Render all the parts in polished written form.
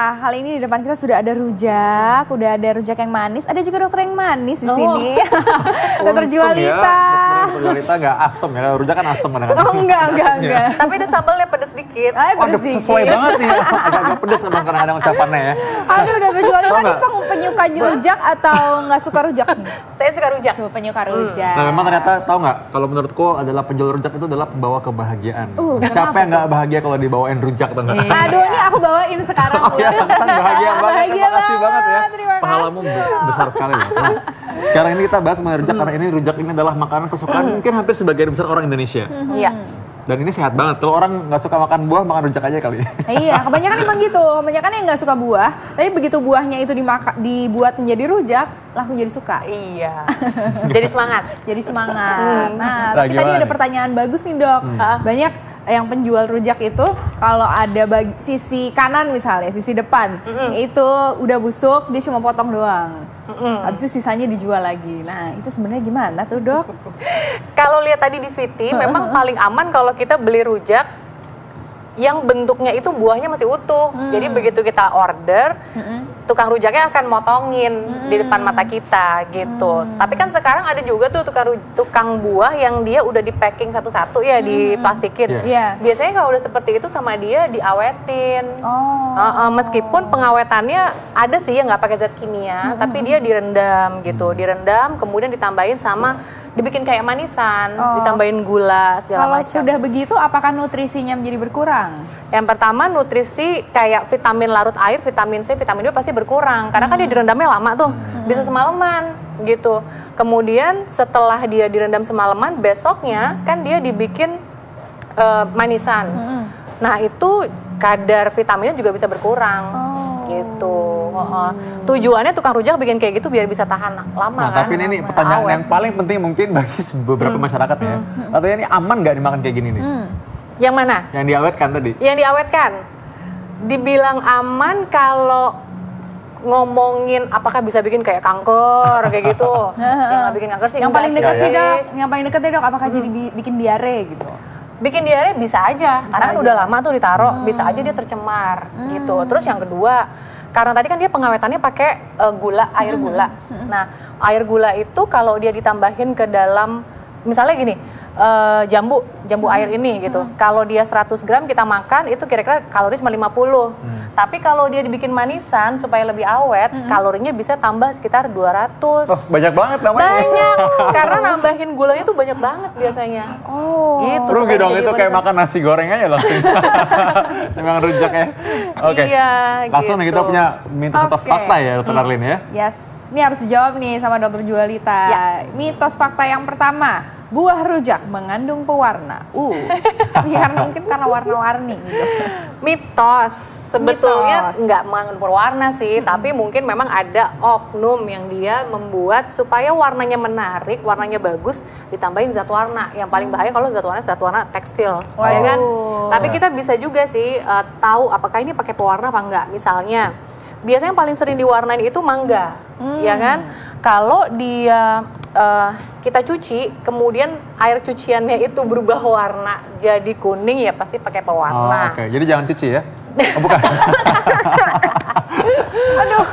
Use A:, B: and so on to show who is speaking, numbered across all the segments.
A: Kali ini di depan kita sudah ada rujak, udah ada rujak yang manis, ada juga dokter yang manis di sini. Dokter Jualita.
B: Dokter Jualita nggak asem ya, rujak kan asem kadang-kadang.
A: Oh enggak.
C: Tapi ada sambalnya pedes dikit.
A: Pedes dikit.
B: Sesuai banget nih, agak-agak pedes emang kadang-kadang ucapannya ya.
A: Aduh, dokter Jualita nih penyuka rujak atau nggak suka rujak?
C: Saya suka rujak.
A: Penyuka rujak.
B: Nah memang ternyata tahu nggak, kalau menurutku adalah penjual rujak itu adalah pembawa kebahagiaan. Siapa yang nggak bahagia kalau dibawain rujak tuh nggak?
A: Aduh, ini aku bawain sekarang.
B: Oh ya, pantesan bahagia banget.
A: Bahagia
B: Terima kasih banget ya.
A: Terima kasih.
B: Pengalamanmu besar sekali loh. Nah, sekarang ini kita bahas mengenai rujak karena ini rujak ini adalah makanan kesukaan mungkin hampir sebagian besar orang Indonesia.
C: Iya.
B: Dan ini sehat banget. Kalau orang nggak suka makan buah, makan rujak aja kali.
A: Iya, kebanyakan emang gitu. Kebanyakan yang nggak suka buah, tapi begitu buahnya itu dibuat menjadi rujak, langsung jadi suka.
C: Iya. Jadi semangat.
A: Jadi semangat. Nah, tapi tadi
B: gimana
A: ada
B: nih?
A: pertanyaan bagus nih, Dok. Banyak yang penjual rujak itu kalau ada sisi kanan misalnya, sisi depan, itu udah busuk, dia cuma potong doang. Habis itu sisanya dijual lagi. Nah, itu sebenarnya gimana tuh, Dok?
C: Kalau lihat tadi di VT, memang paling aman kalau kita beli rujak yang bentuknya itu buahnya masih utuh. Jadi begitu kita order, tukang rujaknya akan motongin di depan mata kita gitu. Tapi kan sekarang ada juga tuh tukang buah yang dia udah di packing satu-satu ya, diplastikin. Biasanya kalau udah seperti itu sama dia diawetin. Meskipun pengawetannya ada sih yang nggak pakai zat kimia, tapi dia direndam gitu. Direndam kemudian ditambahin sama dibikin kayak manisan, ditambahin gula segala macam.
A: Kalau sudah begitu, apakah nutrisinya menjadi berkurang?
C: Yang pertama nutrisi kayak vitamin larut air, vitamin C, vitamin D pasti berkurang karena kan dia direndamnya lama tuh, bisa semalaman gitu. Kemudian setelah dia direndam semalaman, besoknya kan dia dibikin manisan. Nah itu kadar vitaminnya juga bisa berkurang gitu. Tujuannya tukang rujak bikin kayak gitu biar bisa tahan lama kan.
B: Tapi ini pertanyaan yang paling penting mungkin bagi beberapa masyarakat ya. Katanya ini aman nggak dimakan kayak gini nih?
C: Yang mana?
B: Yang diawetkan tadi.
C: Yang diawetkan. Dibilang aman kalau ngomongin apakah bisa bikin kayak kanker kayak gitu. Yang nggak bikin kanker sih.
A: Yang paling dekat sih,
C: sih.
A: Dok. Yang paling dekat Dok, apakah jadi bikin diare gitu?
C: Bikin diare bisa aja, karena kan udah lama tuh ditaruh, bisa aja dia tercemar gitu. Terus yang kedua, karena tadi kan dia pengawetannya pakai gula, air gula. Nah, air gula itu kalau dia ditambahin ke dalam, misalnya gini, jambu air ini gitu. Kalau dia 100 gram kita makan itu kira-kira kalori cuma 50. Tapi kalau dia dibikin manisan supaya lebih awet, kalorinya bisa tambah sekitar 200.
B: Oh, banyak banget namanya.
C: Banyak, karena nambahin gulanya tuh banyak banget biasanya. Gitu.
B: Rugi dong itu kayak makan nasi goreng aja langsung. Memang rujak ya. Oke.
C: Iya,
B: langsung nih
C: gitu.
B: kita punya mitos atau fakta ya, Dokter Arlin ya.
A: Yes, ini harus dijawab nih sama Dokter Jualita. Mitos fakta yang pertama, buah rujak mengandung pewarna. Karena warna-warni gitu.
C: Mitos. Sebetulnya nggak mengandung pewarna sih, tapi mungkin memang ada oknum yang dia membuat supaya warnanya menarik, warnanya bagus, ditambahin zat warna. Yang paling bahaya kalau zat warna tekstil, ya kan? Tapi kita bisa juga sih tahu apakah ini pakai pewarna apa enggak. Misalnya, biasanya yang paling sering diwarnain itu mangga, ya kan? Kalau dia kita cuci, kemudian air cuciannya itu berubah warna jadi kuning, ya pasti pakai pewarna.
B: Oke, jadi jangan cuci ya? Oh, bukan.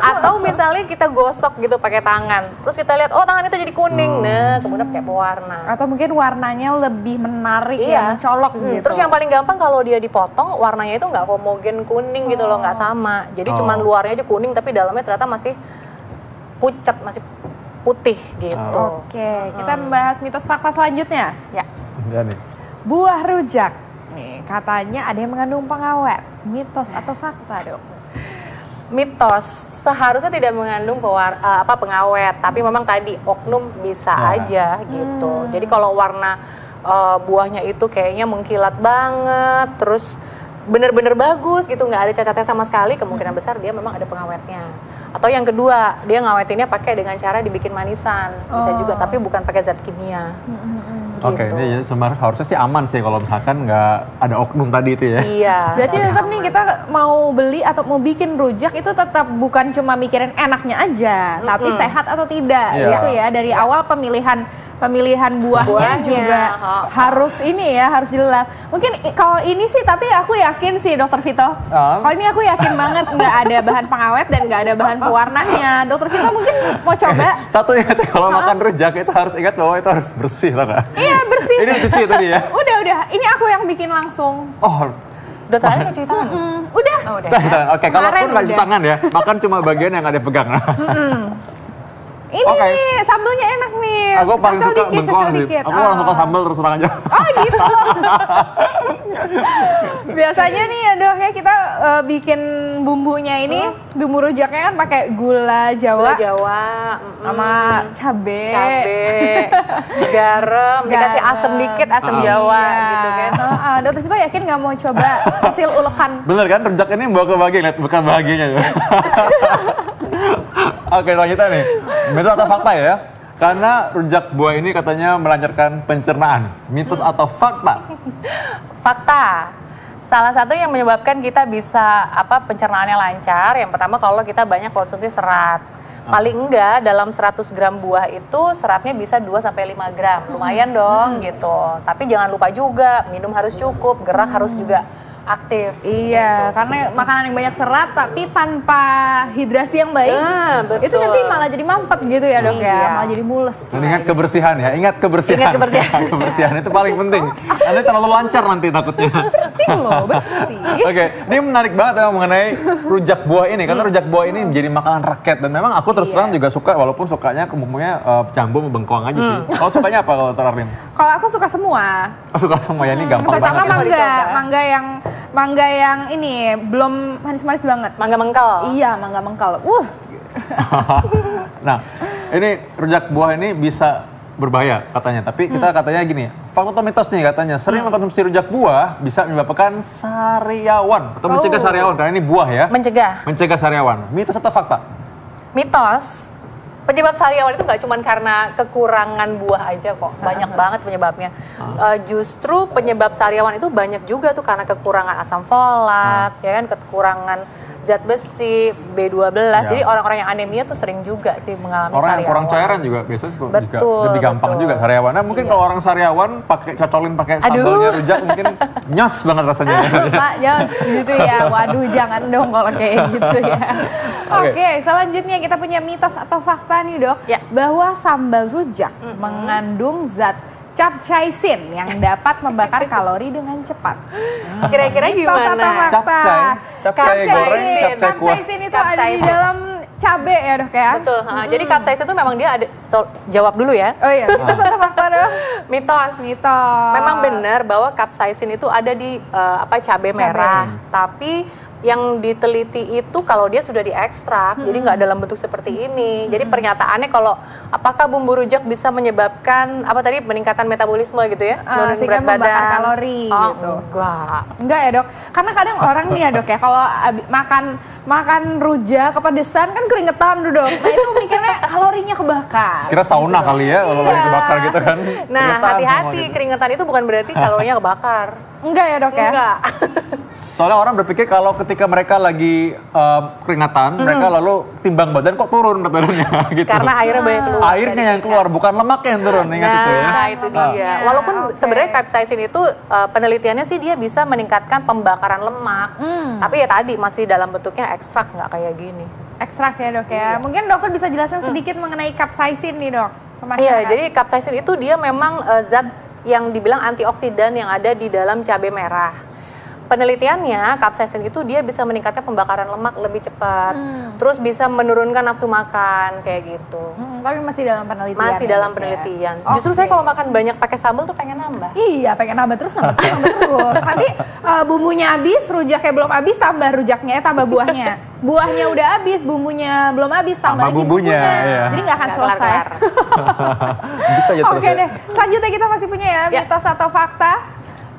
C: Atau misalnya kita gosok gitu pakai tangan, terus kita lihat, oh tangan itu jadi kuning, nah kemudian pakai pewarna.
A: Atau mungkin warnanya lebih menarik, mencolok gitu.
C: Terus yang paling gampang kalau dia dipotong, warnanya itu nggak homogen kuning gitu loh, nggak sama. Jadi cuman luarnya aja kuning, tapi dalamnya ternyata masih pucat, masih putih gitu.
A: Oke, kita membahas mitos fakta selanjutnya.
C: Ya.
A: Buah rujak, nih katanya ada yang mengandung pengawet. Mitos atau fakta, Dok?
C: Mitos, seharusnya tidak mengandung pengawet, tapi memang tadi oknum bisa aja gitu. Jadi kalau warna buahnya itu kayaknya mengkilat banget, terus bener-bener bagus gitu, nggak ada cacatnya sama sekali, kemungkinan besar dia memang ada pengawetnya. Atau yang kedua, dia ngawetinnya pakai dengan cara dibikin manisan, bisa juga, tapi bukan pakai zat kimia.
B: Oke, ini sebenarnya harusnya sih aman sih kalau misalkan nggak ada oknum tadi itu ya.
C: Iya.
A: Berarti tetap nih kita mau beli atau mau bikin rujak itu tetap bukan cuma mikirin enaknya aja, tapi sehat atau tidak gitu ya. Dari awal pemilihan pemilihan buahnya juga harus ini ya, harus jelas. Mungkin kalau ini sih, tapi aku yakin sih Dokter Vito. Kalau ini aku yakin banget nggak ada bahan pengawet dan nggak ada bahan pewarnanya. Dokter Vito mungkin mau coba.
B: Satu ya, kalau makan rujak itu harus ingat bahwa itu harus bersih, tau nggak?
A: Iya bersih.
B: Ini dicuci tadi ya?
A: Udah. Ini aku yang bikin langsung.
B: Oh,
C: Dokter Ali mau cuci tangan?
A: Udah.
C: Oh, udah.
B: Oke, kalaupun nggak cuci tangan ya, makan cuma bagian yang ada pegang.
A: Ini nih, sambelnya enak nih.
B: Aku paling
A: Cocol
B: suka
A: dikit,
B: bengkoang
A: cocol
B: sih.
A: dikit.
B: Aku orang suka sambal terus terang aja.
A: Oh gitu. Biasanya nih ya Dok, ya kita bikin bumbunya ini, bumbu rujaknya kan pakai gula Jawa.
C: Gula Jawa.
A: Sama cabe,
C: garam, dikasih asam dikit, asam Jawa gitu kan.
A: Dokter Vito yakin nggak mau coba hasil ulekan?
B: Bener kan, rujak ini bawa ke bagian, lihat bukan bahagianya. Oke, selanjutnya nih, mitos atau fakta ya? Karena rujak buah ini katanya melancarkan pencernaan. Mitos atau fakta?
C: Fakta. Salah satu yang menyebabkan kita bisa pencernaannya lancar, yang pertama kalau kita banyak konsumsi serat. Paling enggak dalam 100 gram buah itu seratnya bisa 2-5 gram. Lumayan dong gitu. Tapi jangan lupa juga minum harus cukup, gerak harus juga aktif.
A: Iya, karena makanan yang banyak serat tapi tanpa hidrasi yang baik,
C: betul.
A: itu nanti malah jadi mampet gitu ya Dok ya, malah jadi mules.
B: Dan ingat kebersihan ya, ingat kebersihan.
C: Ingat kebersihan.
B: Kebersihan itu paling penting. Nanti terlalu lancar nanti takutnya.
A: Bersih loh, bersih.
B: Oke, ini menarik banget ya mengenai rujak buah ini, karena rujak buah ini menjadi makanan rakyat dan memang aku terus terang juga suka, walaupun sukanya bumbunya jambu sama bengkoang aja sih. Kalau sukanya apa kalau Terarin?
A: Kalau aku suka semua.
B: Suka semua ya, ini gampang
A: Pertama
B: banget.
A: mangga yang ini belum manis-manis banget.
C: Mangga mengkel.
A: Iya, mangga mengkal.
B: Nah, ini rujak buah ini bisa berbahaya katanya, tapi kita katanya gini, fakta atau mitos nih katanya, sering mengkonsumsi rujak buah bisa menyebabkan sariawan atau mencegah sariawan, karena ini buah ya. Mencegah sariawan. Mitos atau fakta?
C: Mitos. Penyebab sariawan itu nggak cuma karena kekurangan buah aja kok, banyak banget penyebabnya. Justru penyebab sariawan itu banyak juga tuh karena kekurangan asam folat, ya kan, kekurangan zat besi, B12. Jadi orang-orang yang anemia tuh sering juga sih mengalami
B: orang
C: sariawan.
B: Yang kurang cairan juga biasanya juga lebih gampang juga sariawan. Nah, mungkin kalau orang sariawan cocolin pakai sambalnya rujak mungkin nyos banget rasanya.
A: Pak, nyos gitu ya. Waduh, jangan dong kalau kayak gitu ya. Oke, selanjutnya kita punya mitos atau fakta nih Dok, bahwa sambal rujak mengandung zat capsaicin yang dapat membakar kalori dengan cepat.
C: Kira-kira gimana?
B: Capcay goreng, capcay kuah.
A: Capsaicin itu ada di dalam cabe ya Dok ya?
C: Betul. Jadi capsaicin itu memang dia ada. Jawab dulu ya.
A: Oh iya, mitos atau fakta Dok?
C: Mitos. Memang benar bahwa capsaicin itu ada di cabe merah, tapi yang diteliti itu kalau dia sudah diekstrak, jadi nggak dalam bentuk seperti ini. Jadi pernyataannya kalau apakah bumbu rujak bisa menyebabkan peningkatan metabolisme gitu ya,
A: sehingga membakar kalori gitu. Enggak ya Dok, karena kadang orang nih ya Dok ya, kalau makan rujak kepedesan kan keringetan tuh Dok. Nah itu mikirnya kalorinya kebakar.
B: Kira sauna kali ya kalau lagi kebakar gitu kan.
C: Nah hati-hati, keringetan itu bukan berarti kalorinya kebakar.
A: Enggak ya Dok ya?
C: Enggak.
B: Soalnya orang berpikir kalau ketika mereka lagi keringatan, mereka lalu timbang badan kok turun berat badannya gitu.
C: Karena airnya banyak keluar.
B: Airnya yang keluar, bukan lemaknya yang turun, ingat itu ya.
C: Nah, itu dia. Walaupun sebenarnya capsaicin itu penelitiannya sih dia bisa meningkatkan pembakaran lemak. Tapi ya tadi masih dalam bentuknya ekstrak, nggak kayak gini.
A: Ekstrak ya Dok ya. Mungkin dokter bisa jelaskan sedikit mengenai capsaicin nih Dok.
C: Iya, jadi capsaicin itu dia memang zat yang dibilang antioksidan yang ada di dalam cabai merah. Penelitiannya, capsaicin itu dia bisa meningkatkan pembakaran lemak lebih cepat, terus bisa menurunkan nafsu makan kayak gitu.
A: Tapi masih dalam penelitian.
C: Masih dalam penelitian. Justru saya kalau makan banyak pakai sambal tuh pengen nambah.
A: Iya, pengen nambah terus. Nanti bumbunya habis, rujaknya belum habis, tambah rujaknya, tambah buahnya. Buahnya udah habis, bumbunya belum habis, tambah lagi bumbunya.
B: Iya.
A: Jadi nggak akan selesai. Oke deh, selanjutnya kita masih punya ya mitos atau fakta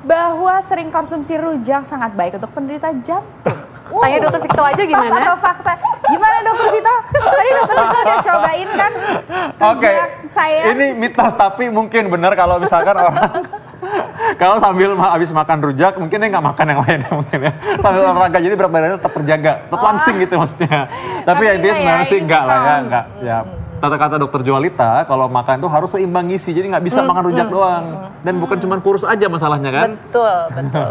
A: bahwa sering konsumsi rujak sangat baik untuk penderita jantung.
C: Tanya Dokter Vito aja gimana?
A: Mitos atau fakta? Gimana Dokter Vito? Tadi Dokter Vito udah cobain kan rujak saya.
B: Ini mitos tapi mungkin benar kalau misalkan orang kalau sambil habis makan rujak mungkin dia nggak makan yang lain mungkin ya. Sambil olahraga jadi berat badannya tetap terjaga, tetap langsing gitu maksudnya. Tapi ya dia sebenarnya sih enggak lah ya, enggak. Ya. kata-kata dokter Joalita, kalau makan tuh harus seimbang gizi, jadi nggak bisa makan rujak doang. Dan bukan cuma kurus aja masalahnya kan?
C: Betul, betul.